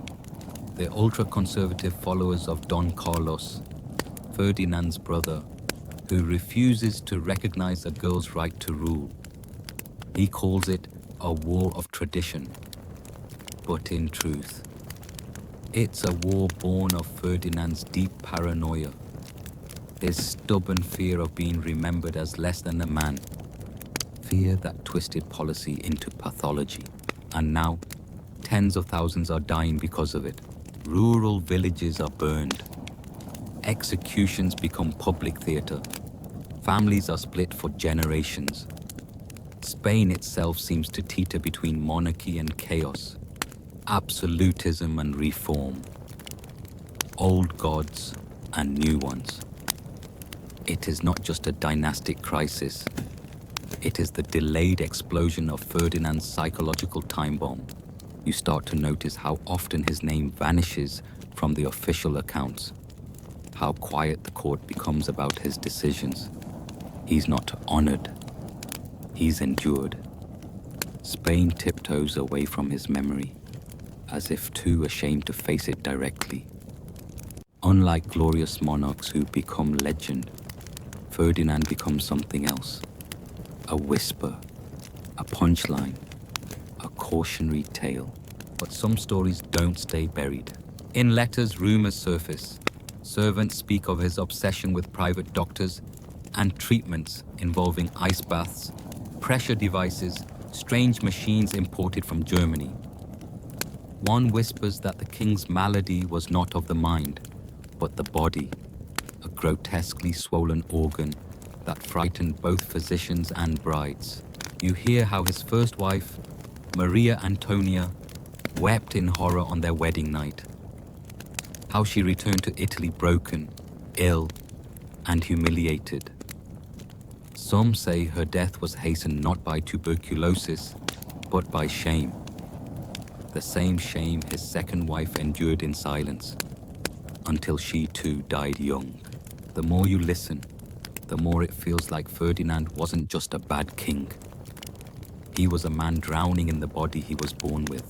Speaker 1: the ultra-conservative followers of Don Carlos, Ferdinand's brother, who refuses to recognize a girl's right to rule. He calls it a war of tradition. But in truth, it's a war born of Ferdinand's deep paranoia, his stubborn fear of being remembered as less than a man, fear that twisted policy into pathology. And now, tens of thousands are dying because of it. Rural villages are burned. Executions become public theater. Families are split for generations. Spain itself seems to teeter between monarchy and chaos, absolutism and reform, old gods and new ones. It is not just a dynastic crisis. It is the delayed explosion of Ferdinand's psychological time bomb. You start to notice how often his name vanishes from the official accounts, how quiet the court becomes about his decisions. He's not honored. He's endured. Spain tiptoes away from his memory, as if too ashamed to face it directly. Unlike glorious monarchs who become legend, Ferdinand becomes something else. A whisper, a punchline, a cautionary tale. But some stories don't stay buried. In letters, rumors surface. Servants speak of his obsession with private doctors and treatments involving ice baths, pressure devices, strange machines imported from Germany. One whispers that the king's malady was not of the mind, but the body, a grotesquely swollen organ that frightened both physicians and brides. You hear how his first wife, Maria Antonia, wept in horror on their wedding night. How she returned to Italy broken, ill, and humiliated. Some say her death was hastened not by tuberculosis, but by shame. The same shame his second wife endured in silence, until she too died young. The more you listen, the more it feels like Ferdinand wasn't just a bad king. He was a man drowning in the body he was born with.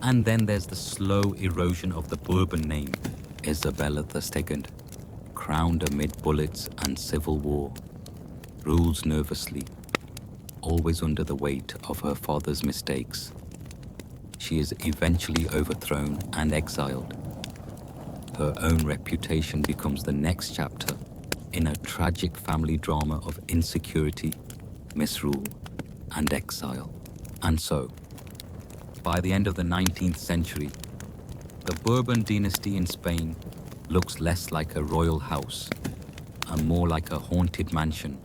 Speaker 1: And then there's the slow erosion of the Bourbon name, Isabella II, crowned amid bullets and civil war, rules nervously, always under the weight of her father's mistakes. She is eventually overthrown and exiled. her own reputation becomes the next chapter in a tragic family drama of insecurity, misrule, and exile. And so, by the end of the 19th century, the Bourbon dynasty in Spain looks less like a royal house and more like a haunted mansion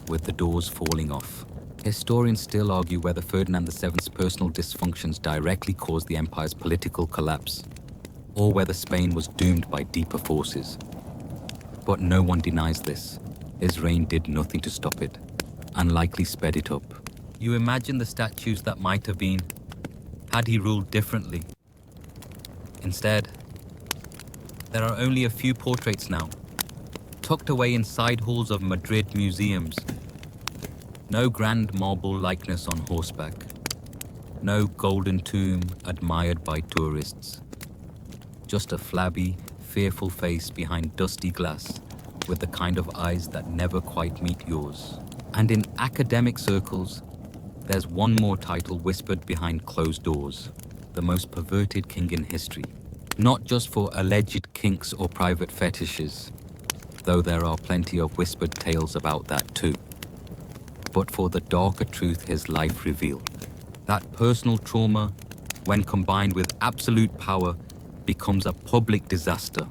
Speaker 1: with the doors falling off. Historians still argue whether Ferdinand VII's personal dysfunctions directly caused the empire's political collapse, or whether Spain was doomed by deeper forces. But no one denies this. His reign did nothing to stop it, and likely sped it up. You imagine the statues that might have been, had he ruled differently. Instead, there are only a few portraits now, tucked away in side halls of Madrid museums. No grand marble likeness on horseback. No golden tomb admired by tourists. Just a flabby, fearful face behind dusty glass with the kind of eyes that never quite meet yours. And in academic circles, there's one more title whispered behind closed doors: the most perverted king in history. Not just for alleged kinks or private fetishes, though there are plenty of whispered tales about that too, but for the darker truth his life revealed. That personal trauma, when combined with absolute power, becomes a public disaster.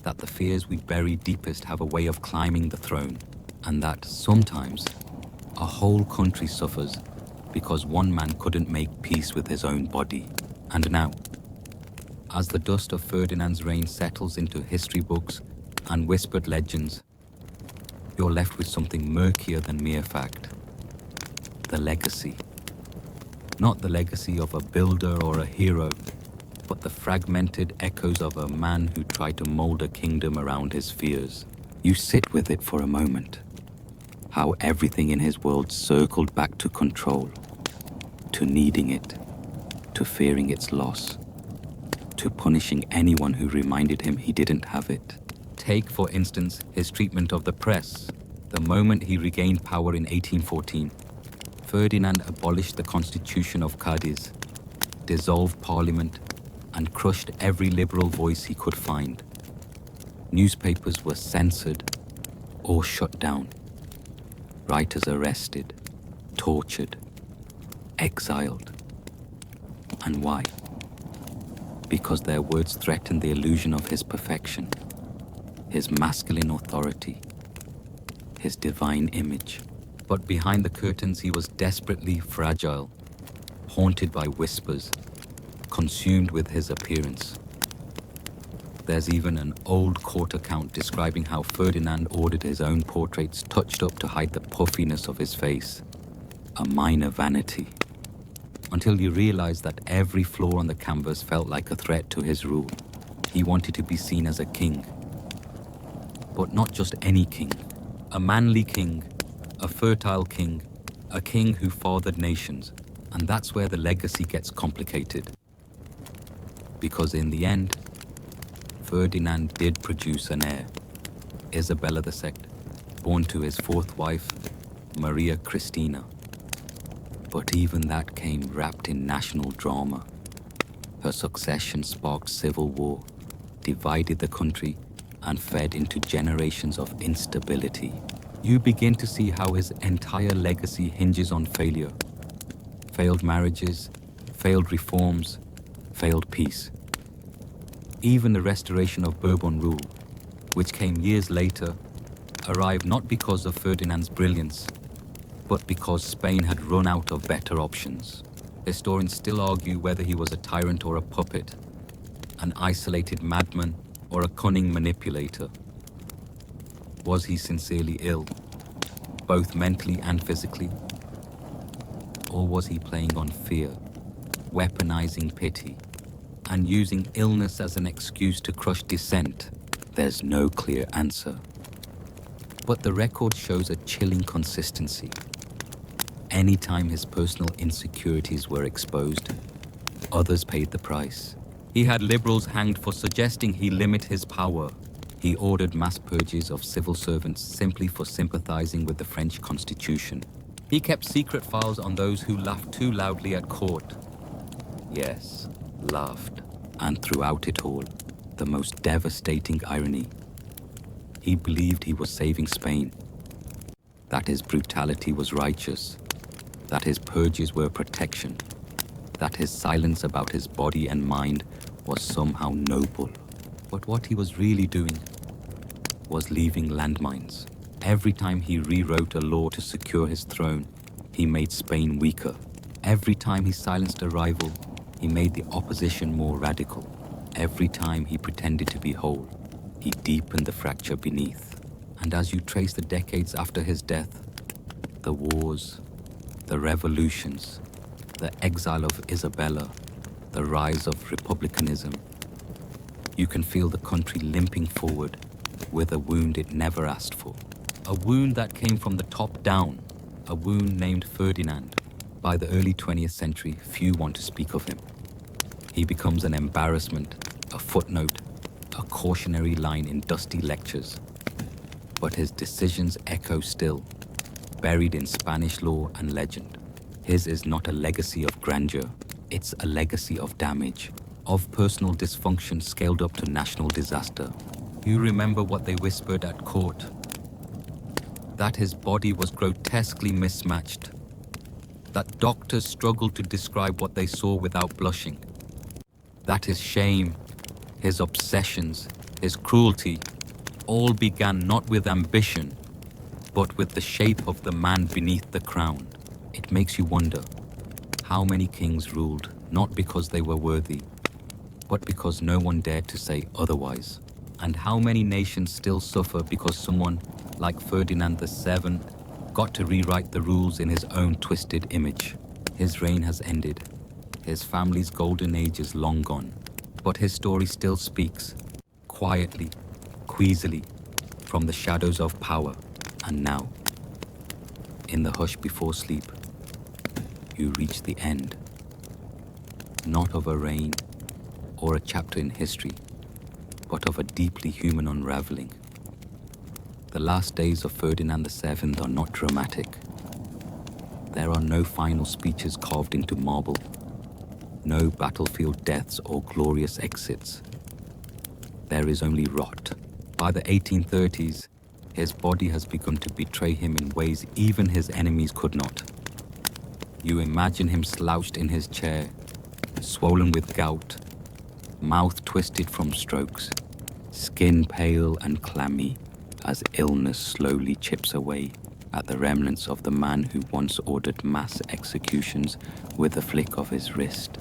Speaker 1: That the fears we bury deepest have a way of climbing the throne, and that sometimes a whole country suffers because one man couldn't make peace with his own body. And now, as the dust of Ferdinand's reign settles into history books and whispered legends, you're left with something murkier than mere fact. The legacy. Not the legacy of a builder or a hero, but the fragmented echoes of a man who tried to mold a kingdom around his fears. You sit with it for a moment. How everything in his world circled back to control, to needing it, to fearing its loss, to punishing anyone who reminded him he didn't have it. Take, for instance, his treatment of the press. The moment he regained power in 1814, Ferdinand abolished the Constitution of Cadiz, dissolved Parliament, and crushed every liberal voice he could find. Newspapers were censored or shut down. Writers arrested, tortured, exiled. And why? Because their words threatened the illusion of his perfection, his masculine authority, his divine image. But behind the curtains he was desperately fragile, haunted by whispers, consumed with his appearance. There's even an old court account describing how Ferdinand ordered his own portraits touched up to hide the puffiness of his face, a minor vanity. Until you realize that every flaw on the canvas felt like a threat to his rule. He wanted to be seen as a king. But not just any king. A manly king, a fertile king, a king who fathered nations. And that's where the legacy gets complicated. Because in the end, Ferdinand did produce an heir, Isabella II, born to his fourth wife, Maria Cristina. But even that came wrapped in national drama. Her succession sparked civil war, divided the country, and fed into generations of instability. You begin to see how his entire legacy hinges on failure. Failed marriages, failed reforms, failed peace. Even the restoration of Bourbon rule, which came years later, arrived not because of Ferdinand's brilliance, but because Spain had run out of better options. Historians still argue whether he was a tyrant or a puppet, an isolated madman or a cunning manipulator. Was he sincerely ill, both mentally and physically? Or was he playing on fear, weaponizing pity, and using illness as an excuse to crush dissent? There's no clear answer. But the record shows a chilling consistency. Anytime his personal insecurities were exposed, others paid the price. He had liberals hanged for suggesting he limit his power. He ordered mass purges of civil servants simply for sympathizing with the French Constitution. He kept secret files on those who laughed too loudly at court. Yes, laughed. And throughout it all, the most devastating irony. He believed he was saving Spain, that his brutality was righteous, that his purges were protection, that his silence about his body and mind was somehow noble. But what he was really doing was leaving landmines. Every time he rewrote a law to secure his throne, he made Spain weaker. Every time he silenced a rival, he made the opposition more radical. Every time he pretended to be whole, he deepened the fracture beneath. And as you trace the decades after his death, the wars, the revolutions, the exile of Isabella, the rise of republicanism, you can feel the country limping forward with a wound it never asked for. A wound that came from the top down, a wound named Ferdinand. By the early 20th century, few want to speak of him. He becomes an embarrassment, a footnote, a cautionary line in dusty lectures. But his decisions echo still, buried in Spanish lore and legend. His is not a legacy of grandeur, it's a legacy of damage, of personal dysfunction scaled up to national disaster. You remember what they whispered at court? That his body was grotesquely mismatched. That doctors struggled to describe what they saw without blushing. That his shame, his obsessions, his cruelty, all began not with ambition, but with the shape of the man beneath the crown. It makes you wonder, how many kings ruled not because they were worthy, but because no one dared to say otherwise? And how many nations still suffer because someone like Ferdinand VII got to rewrite the rules in his own twisted image? His reign has ended. His family's golden age is long gone. But his story still speaks, quietly, queasily, from the shadows of power. And now, in the hush before sleep, you reach the end. Not of a reign or a chapter in history, but of a deeply human unraveling. The last days of Ferdinand VII are not dramatic. There are no final speeches carved into marble, no battlefield deaths or glorious exits. There is only rot. By the 1830s, his body has begun to betray him in ways even his enemies could not. You imagine him slouched in his chair, swollen with gout, mouth twisted from strokes, skin pale and clammy as illness slowly chips away at the remnants of the man who once ordered mass executions with a flick of his wrist.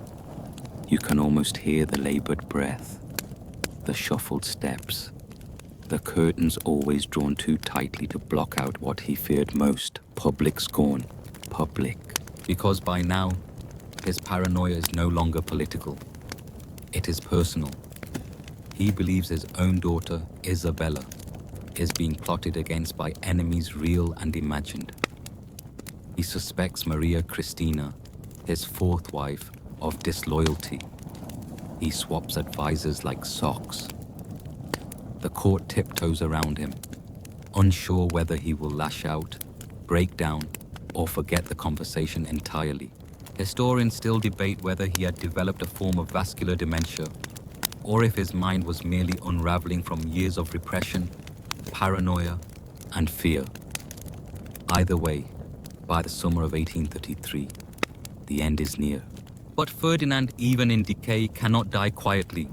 Speaker 1: You can almost hear the labored breath, the shuffled steps, the curtains always drawn too tightly to block out what he feared most, public scorn. Public. Because by now, his paranoia is no longer political. It is personal. He believes his own daughter, Isabella, is being plotted against by enemies real and imagined. He suspects Maria Cristina, his fourth wife, of disloyalty. He swaps advisors like socks. The court tiptoes around him, unsure whether he will lash out, break down, or forget the conversation entirely. Historians still debate whether he had developed a form of vascular dementia, or if his mind was merely unraveling from years of repression, paranoia, and fear. Either way, by the summer of 1833, the end is near. But Ferdinand, even in decay, cannot die quietly.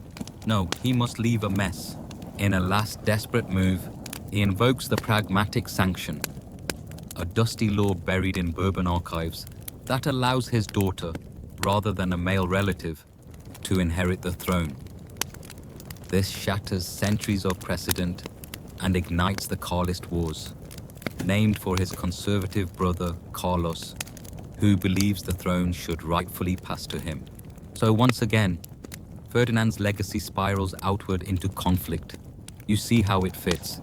Speaker 1: No, he must leave a mess. In a last desperate move, he invokes the pragmatic sanction, a dusty law buried in Bourbon archives that allows his daughter, rather than a male relative, to inherit the throne. This shatters centuries of precedent and ignites the Carlist Wars, named for his conservative brother Carlos, who believes the throne should rightfully pass to him. So once again, Ferdinand's legacy spirals outward into conflict. You see how it fits.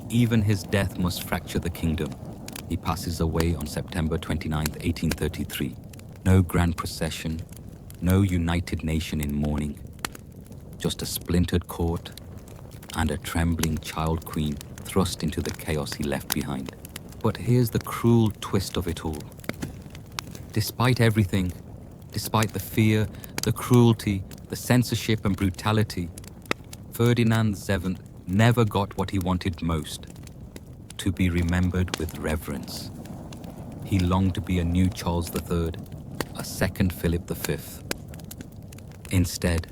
Speaker 1: Even his death must fracture the kingdom. He passes away on September 29, 1833. No grand procession, no united nation in mourning. Just a splintered court and a trembling child queen thrust into the chaos he left behind. But here's the cruel twist of it all. Despite Ferdinand VII never got what he wanted most, to be remembered with reverence. He longed to be a new Charles III, a second Philip V. Instead,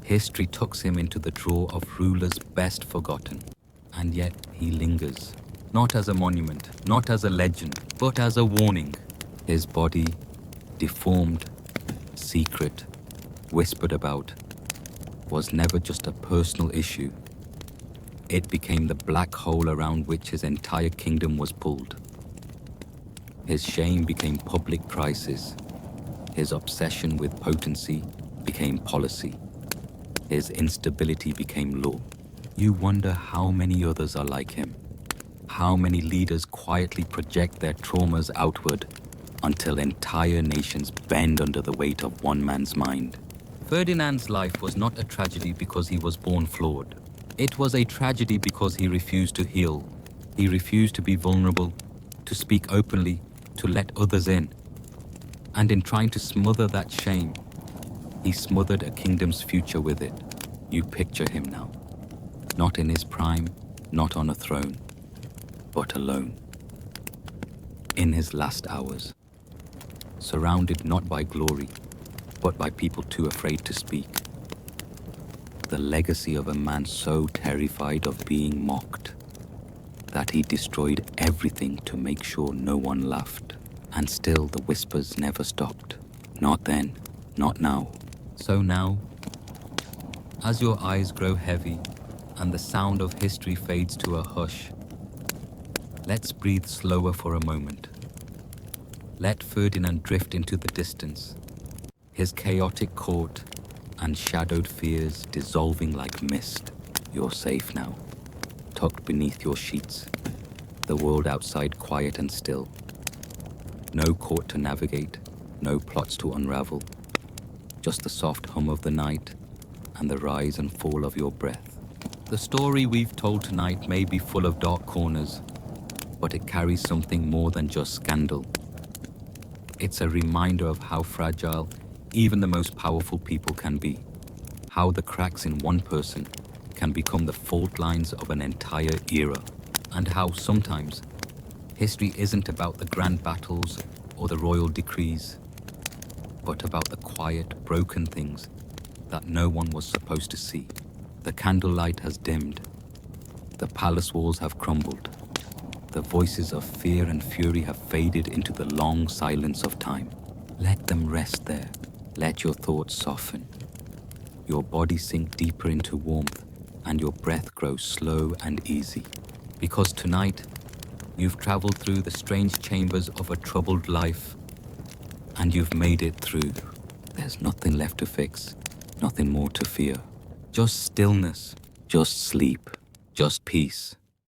Speaker 1: history tucks him into the drawer of rulers best forgotten, and yet he lingers, not as a monument, not as a legend, but as a warning. His body, deformed, secret, whispered about, was never just a personal issue. It became the black hole around which his entire kingdom was pulled. His shame became public crisis. His obsession with potency became policy. His instability became law. You wonder how many others are like him. How many leaders quietly project their traumas outward until entire nations bend under the weight of one man's mind. Ferdinand's life was not a tragedy because he was born flawed. It was a tragedy because he refused to heal. He refused to be vulnerable, to speak openly, to let others in. And in trying to smother that shame, he smothered a kingdom's future with it. You picture him now. Not in his prime, not on a throne, but alone. In his last hours. Surrounded not by glory, but by people too afraid to speak. The legacy of a man so terrified of being mocked that he destroyed everything to make sure no one laughed. And still the whispers never stopped. Not then, not now. So now, as your eyes grow heavy and the sound of history fades to a hush, let's breathe slower for a moment. Let Ferdinand drift into the distance, his chaotic court and shadowed fears dissolving like mist. You're safe now, tucked beneath your sheets, the world outside quiet and still. No court to navigate, no plots to unravel, just the soft hum of the night and the rise and fall of your breath. The story we've told tonight may be full of dark corners, but it carries something more than just scandal. It's a reminder of how fragile even the most powerful people can be, how the cracks in one person can become the fault lines of an entire era, and how sometimes history isn't about the grand battles or the royal decrees, but about the quiet, broken things that no one was supposed to see. The candlelight has dimmed, the palace walls have crumbled, the voices of fear and fury have faded into the long silence of time. Let them rest there. Let your thoughts soften, your body sink deeper into warmth, and your breath grow slow and easy. Because tonight, you've traveled through the strange chambers of a troubled life, and you've made it through. There's nothing left to fix, nothing more to fear. Just stillness, just sleep, just peace.